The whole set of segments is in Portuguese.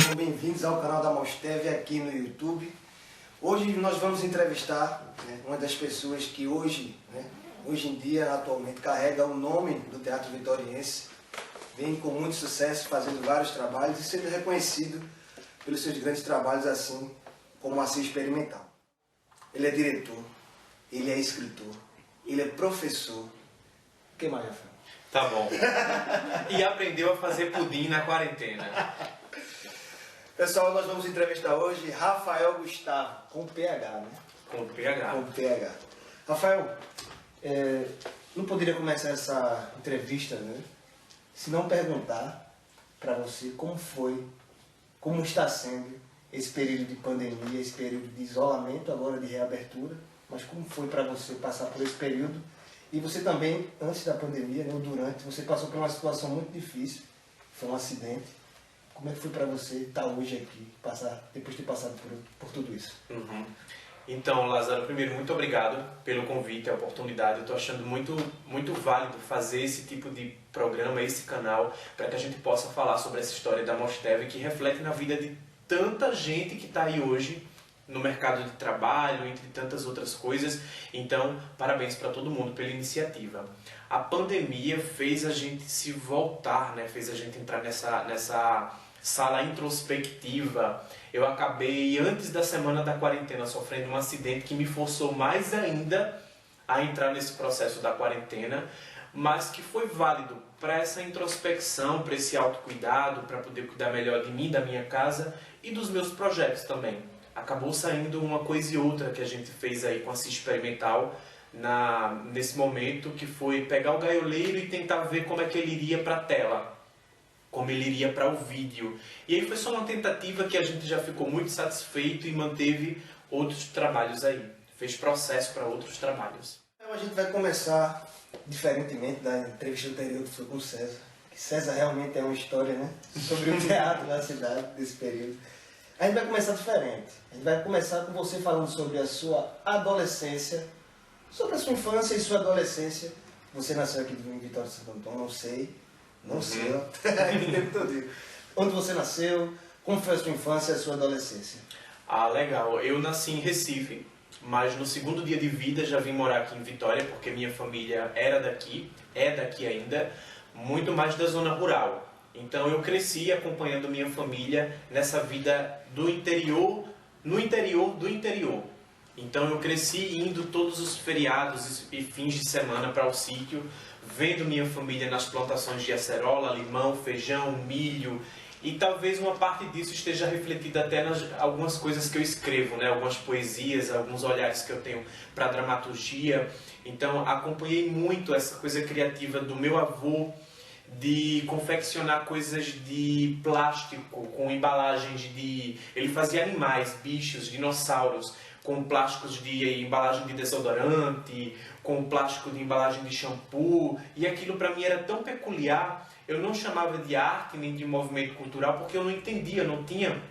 sejam bem-vindos ao canal da Mostev aqui no YouTube. Hoje nós vamos entrevistar uma das pessoas que hoje em dia, atualmente, carrega o nome do Teatro Vitóriense, vem com muito sucesso, fazendo vários trabalhos e sendo reconhecido pelos seus grandes trabalhos, assim como Assis Experimental. Ele é diretor, ele é escritor, ele é professor. O que mais, Rafael? Tá bom. E aprendeu a fazer pudim na quarentena. Pessoal, nós vamos entrevistar hoje Rafael Gustavo, com PH, né? Com PH. Com PH. Rafael, não poderia começar essa entrevista, né, se não perguntar para você como está sendo esse período de pandemia, esse período de isolamento, agora de reabertura, mas como foi para você passar por esse período? E você também, antes da pandemia, né, ou durante, você passou por uma situação muito difícil, foi um acidente. Como é que foi para você estar hoje aqui, depois de ter passado por tudo isso? Uhum. Então, Lázaro, primeiro, muito obrigado pelo convite, a oportunidade. Eu estou achando muito válido fazer esse tipo de programa, esse canal, para que a gente possa falar sobre essa história da Mostev, que reflete na vida de tanta gente que está aí hoje, no mercado de trabalho, entre tantas outras coisas. Então, parabéns para todo mundo pela iniciativa. A pandemia fez a gente se voltar, né? Fez a gente entrar nessa sala introspectiva. Eu acabei, antes da semana da quarentena, sofrendo um acidente que me forçou mais ainda a entrar nesse processo da quarentena, mas que foi válido para essa introspecção, para esse autocuidado, para poder cuidar melhor de mim, da minha casa e dos meus projetos também. Acabou saindo uma coisa e outra que a gente fez aí com a Assis Experimental nesse momento, que foi pegar o gaioleiro e tentar ver como é que ele iria para a tela, como ele iria para o vídeo. E aí foi só uma tentativa que a gente já ficou muito satisfeito e manteve outros trabalhos aí. Fez processo para outros trabalhos. Então a gente vai começar, diferentemente da entrevista anterior que foi com o César, que César realmente é uma história, né, sobre o teatro na cidade desse período. A gente vai começar diferente. A gente vai começar com você falando sobre a sua adolescência, sobre a sua infância e sua adolescência. Você nasceu aqui em Vitória de Santo Antônio, não sei, Onde você nasceu, como foi a sua infância e a sua adolescência? Ah, legal. Eu nasci em Recife, mas no segundo dia de vida já vim morar aqui em Vitória, porque minha família era daqui, é daqui ainda, muito mais da zona rural. Então eu cresci acompanhando minha família nessa vida do interior, no interior do interior. Então eu cresci indo todos os feriados e fins de semana para o sítio, vendo minha família nas plantações de acerola, limão, feijão, milho. E talvez uma parte disso esteja refletida até nas algumas coisas que eu escrevo, né? Algumas poesias, alguns olhares que eu tenho para dramaturgia. Então acompanhei muito essa coisa criativa do meu avô, de confeccionar coisas de plástico com embalagens de... Ele fazia animais, bichos, dinossauros, com plásticos de embalagem de desodorante, com plástico de embalagem de shampoo, e aquilo para mim era tão peculiar. Eu não chamava de arte nem de movimento cultural porque eu não entendia, não tinha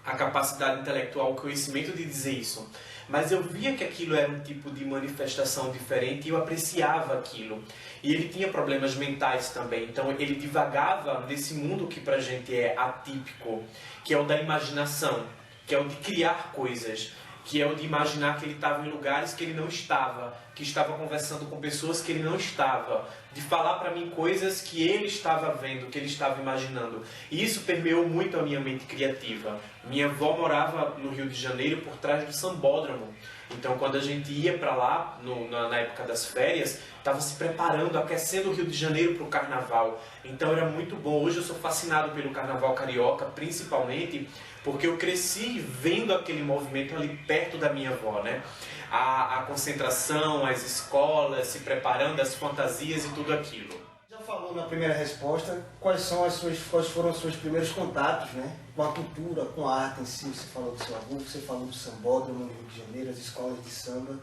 a capacidade intelectual, o conhecimento de dizer isso. Mas eu via que aquilo era um tipo de manifestação diferente e eu apreciava aquilo. E ele tinha problemas mentais também, então ele divagava nesse mundo que pra gente é atípico, que é o da imaginação, que é o de criar coisas, que é o de imaginar que ele estava em lugares que ele não estava, que estava conversando com pessoas que ele não estava, de falar para mim coisas que ele estava vendo, que ele estava imaginando. E isso permeou muito a minha mente criativa. Minha avó morava no Rio de Janeiro, por trás do Sambódromo. Então, quando a gente ia para lá, na época das férias, estava se preparando, aquecendo o Rio de Janeiro para o carnaval. Então, era muito bom. Hoje eu sou fascinado pelo carnaval carioca, principalmente porque eu cresci vendo aquele movimento ali perto da minha avó, né? A concentração, as escolas, se preparando, as fantasias e tudo aquilo. Já falou na primeira resposta quais foram os seus primeiros contatos, né, com a cultura, com a arte em si. Você falou do seu avô, você falou do Sambódromo no Rio de Janeiro, as escolas de samba.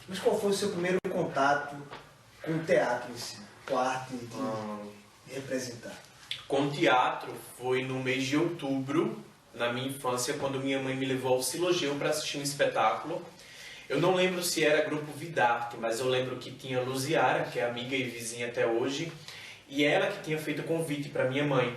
Mas qual foi o seu primeiro contato com o teatro em si, com a arte de representar? Com o teatro foi no mês de outubro, na minha infância, quando minha mãe me levou ao Silogeu para assistir um espetáculo. Eu não lembro se era Grupo Vidarte, mas eu lembro que tinha Luziara, que é amiga e vizinha até hoje, e ela que tinha feito o convite para minha mãe.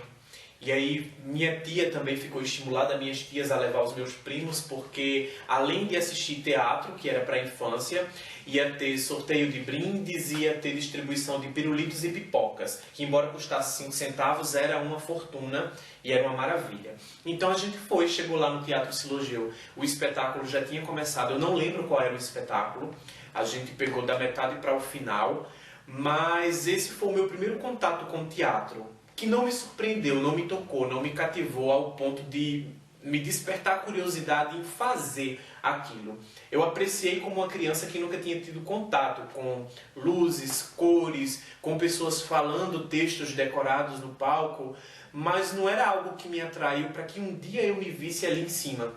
E aí minha tia também ficou estimulada, minhas tias, a levar os meus primos, porque além de assistir teatro, que era para a infância, ia ter sorteio de brindes, ia ter distribuição de pirulitos e pipocas, que embora custasse 5 centavos, era uma fortuna e era uma maravilha. Então a gente foi, chegou lá no Teatro Silogeu, o espetáculo já tinha começado, eu não lembro qual era o espetáculo, a gente pegou da metade para o final, mas esse foi o meu primeiro contato com o teatro, que não me surpreendeu, não me tocou, não me cativou ao ponto de me despertar a curiosidade em fazer aquilo. Eu apreciei como uma criança que nunca tinha tido contato com luzes, cores, com pessoas falando textos decorados no palco, mas não era algo que me atraiu para que um dia eu me visse ali em cima,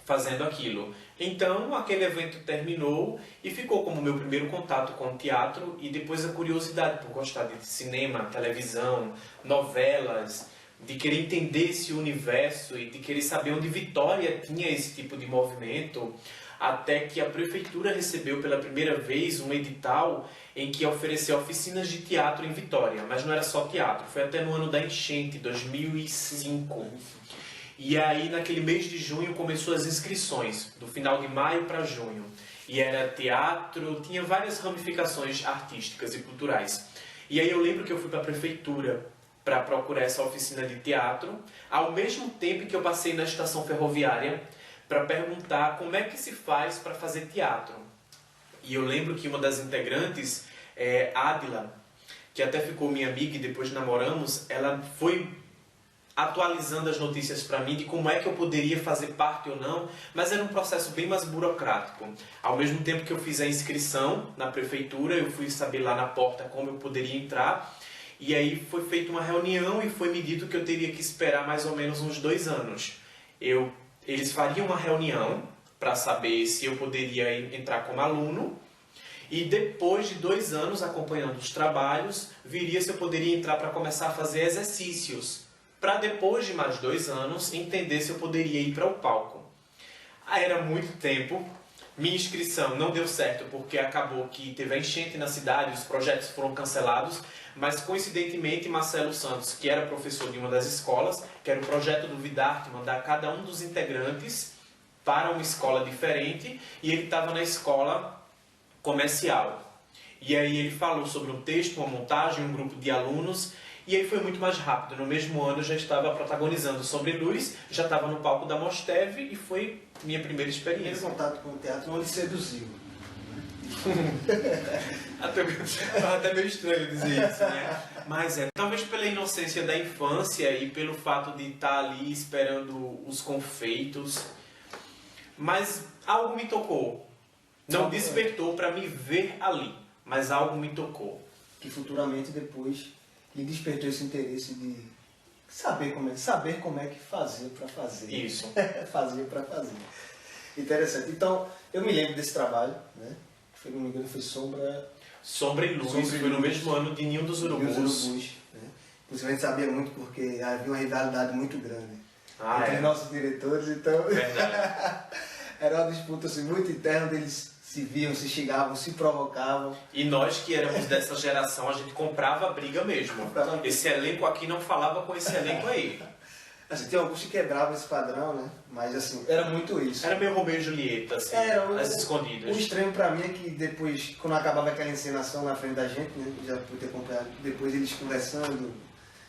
fazendo aquilo. Então, aquele evento terminou e ficou como meu primeiro contato com o teatro e depois a curiosidade por gostar de cinema, televisão, novelas, de querer entender esse universo e de querer saber onde Vitória tinha esse tipo de movimento, até que a prefeitura recebeu pela primeira vez um edital em que ofereceu oficinas de teatro em Vitória, mas não era só teatro, foi até no ano da enchente, 2005. E aí, naquele mês de junho, começou as inscrições, do final de maio para junho. E era teatro, tinha várias ramificações artísticas e culturais. E aí eu lembro que eu fui para a prefeitura para procurar essa oficina de teatro, ao mesmo tempo que eu passei na estação ferroviária para perguntar como é que se faz para fazer teatro. E eu lembro que uma das integrantes, Adila, que até ficou minha amiga e depois namoramos, ela foi atualizando as notícias para mim de como é que eu poderia fazer parte ou não, mas era um processo bem mais burocrático. Ao mesmo tempo que eu fiz a inscrição na prefeitura, eu fui saber lá na porta como eu poderia entrar, e aí foi feita uma reunião e foi me dito que eu teria que esperar mais ou menos uns 2 anos. Eles fariam uma reunião para saber se eu poderia entrar como aluno, e depois de 2 anos acompanhando os trabalhos, viria se eu poderia entrar para começar a fazer exercícios, para depois de mais 2 anos entender se eu poderia ir para o palco. Aí era muito tempo, minha inscrição não deu certo porque acabou que teve a enchente na cidade, os projetos foram cancelados, mas coincidentemente Marcelo Santos, que era professor de uma das escolas, que era o projeto do Vidarte, mandar cada um dos integrantes para uma escola diferente, e ele estava na escola comercial. E aí ele falou sobre um texto, uma montagem, um grupo de alunos. E aí foi muito mais rápido. No mesmo ano eu já estava protagonizando Sobre Luz, já estava no palco da Mosteve e foi minha primeira experiência. Primeiro contato com o teatro não lhe seduziu. até meio estranho dizer isso, né? Mas talvez pela inocência da infância e pelo fato de estar ali esperando os confeitos. Mas algo me tocou. Não despertou para me ver ali, mas algo me tocou. Que futuramente depois lhe despertou esse interesse de saber como é que fazer para fazer. Isso. Fazer para fazer. Interessante. Então, eu me lembro desse trabalho, né? Se não me engano, foi Sombra e Luz, foi no mesmo ano de Ninho dos Urubus. Né? Inclusive a gente sabia muito porque havia uma rivalidade muito grande entre É. nossos diretores, então Verdade. era uma disputa assim, muito interna, eles se viam, se xingavam, se provocavam. E nós que éramos dessa geração, a gente comprava a briga mesmo. Esse elenco aqui não falava com esse elenco aí. Assim, tem alguns que quebravam esse padrão, né? Mas assim, era muito isso. Era meio Romeu e Julieta, assim, as escondidas. O estranho pra mim é que depois, quando acabava aquela encenação na frente da gente, né? Já pude ter acompanhado depois eles conversando,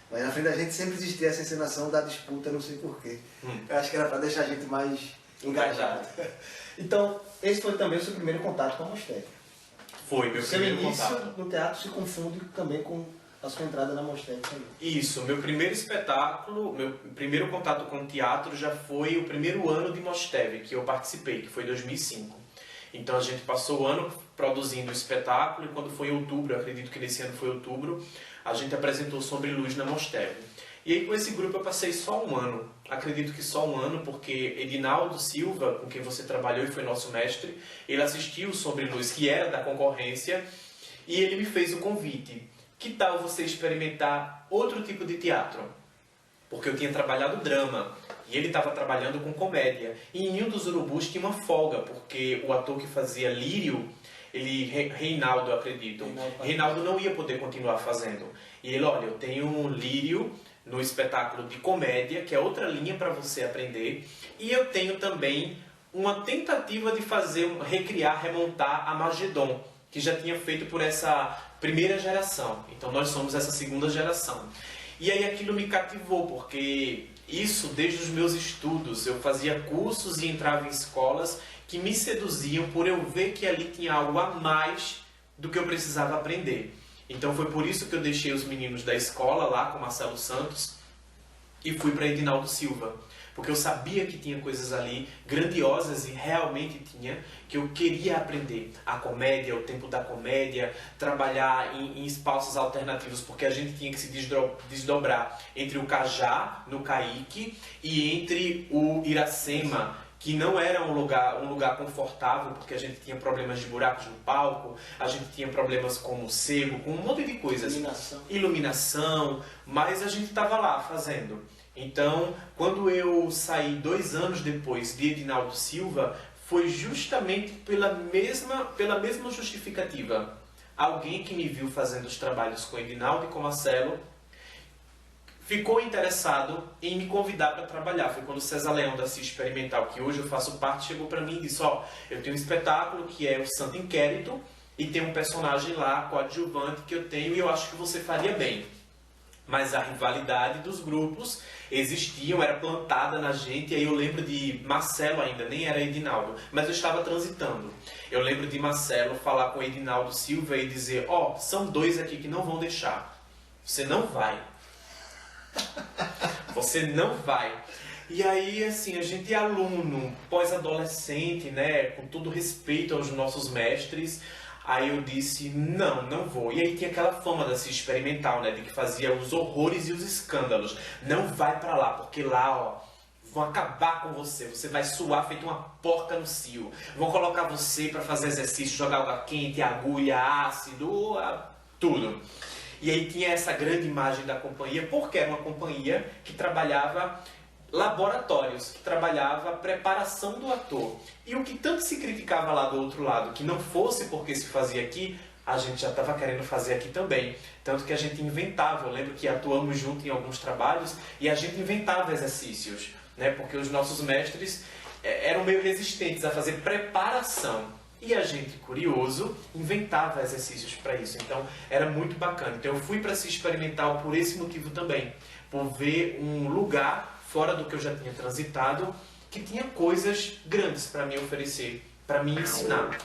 mas na frente da gente sempre existia essa encenação da disputa, não sei porquê. Eu acho que era pra deixar a gente mais engajado. Então, esse foi também o seu primeiro contato com a Mosteve. Foi meu Seu primeiro início contato. no teatro se confunde também com a sua entrada na Mosteve também. Isso, meu primeiro espetáculo, meu primeiro contato com o teatro já foi o primeiro ano de Mosteve, que eu participei, que foi 2005. Então a gente passou o ano produzindo o espetáculo e quando foi outubro, eu acredito que nesse ano foi outubro, a gente apresentou Sobre Luz na Mosteve. E aí com esse grupo eu passei só um ano, acredito que só um ano, porque Edinaldo Silva, com quem você trabalhou e foi nosso mestre, ele assistiu Sobre Luz, que era da concorrência, e ele me fez o convite. Que tal você experimentar outro tipo de teatro? Porque eu tinha trabalhado drama e ele estava trabalhando com comédia. E em Ninho dos Urubus tinha uma folga, porque o ator que fazia Lírio, Reinaldo, eu acredito, Reinaldo não ia poder continuar fazendo. E ele, olha, eu tenho um Lírio no espetáculo de comédia, que é outra linha para você aprender. E eu tenho também uma tentativa de recriar, remontar a Magedon, que já tinha feito por essa primeira geração. Então nós somos essa segunda geração. E aí aquilo me cativou, porque isso desde os meus estudos, eu fazia cursos e entrava em escolas que me seduziam por eu ver que ali tinha algo a mais do que eu precisava aprender. Então foi por isso que eu deixei os meninos da escola lá com Marcelo Santos e fui para Edinaldo Silva. Porque eu sabia que tinha coisas ali grandiosas e realmente tinha, que eu queria aprender. A comédia, o tempo da comédia, trabalhar em espaços alternativos, porque a gente tinha que se desdobrar entre o Cajá, no Caique, e entre o Iracema, que não era um lugar confortável, porque a gente tinha problemas de buracos no palco, a gente tinha problemas com o sebo, com um monte de coisas. Iluminação, mas a gente estava lá fazendo. Então, quando eu saí 2 anos depois de Edinaldo Silva, foi justamente pela mesma justificativa. Alguém que me viu fazendo os trabalhos com Edinaldo e com Marcelo ficou interessado em me convidar para trabalhar. Foi quando o César Leão da Cia Experimental, que hoje eu faço parte, chegou para mim e disse: ó, eu tenho um espetáculo que é o Santo Inquérito e tem um personagem lá, coadjuvante, que eu tenho e eu acho que você faria bem. Mas a rivalidade dos grupos existia, era plantada na gente, e aí eu lembro de Marcelo ainda, nem era Edinaldo, mas eu estava transitando. Eu lembro de Marcelo falar com Edinaldo Silva e dizer: ó, são 2 aqui que não vão deixar. Você não vai. Você não vai. E aí, assim, a gente é aluno, pós-adolescente, né, com todo respeito aos nossos mestres. Aí eu disse: não vou. E aí tinha aquela fama da Cia Experimental, né, de que fazia os horrores e os escândalos. Não vai pra lá, porque lá, ó, vão acabar com você. Você vai suar feito uma porca no cio. Vão colocar você pra fazer exercício, jogar água quente, agulha, ácido, tudo. E aí tinha essa grande imagem da companhia, porque era uma companhia que trabalhava laboratórios, que trabalhava a preparação do ator. E o que tanto se criticava lá do outro lado, que não fosse porque se fazia aqui, a gente já estava querendo fazer aqui também. Tanto que a gente inventava, eu lembro que atuamos junto em alguns trabalhos, e a gente inventava exercícios, né? Porque os nossos mestres eram meio resistentes a fazer preparação. E a gente, curioso, inventava exercícios para isso. Então, era muito bacana. Então, eu fui para Cia Experimental por esse motivo também. Por ver um lugar fora do que eu já tinha transitado, que tinha coisas grandes para me oferecer, para me ensinar.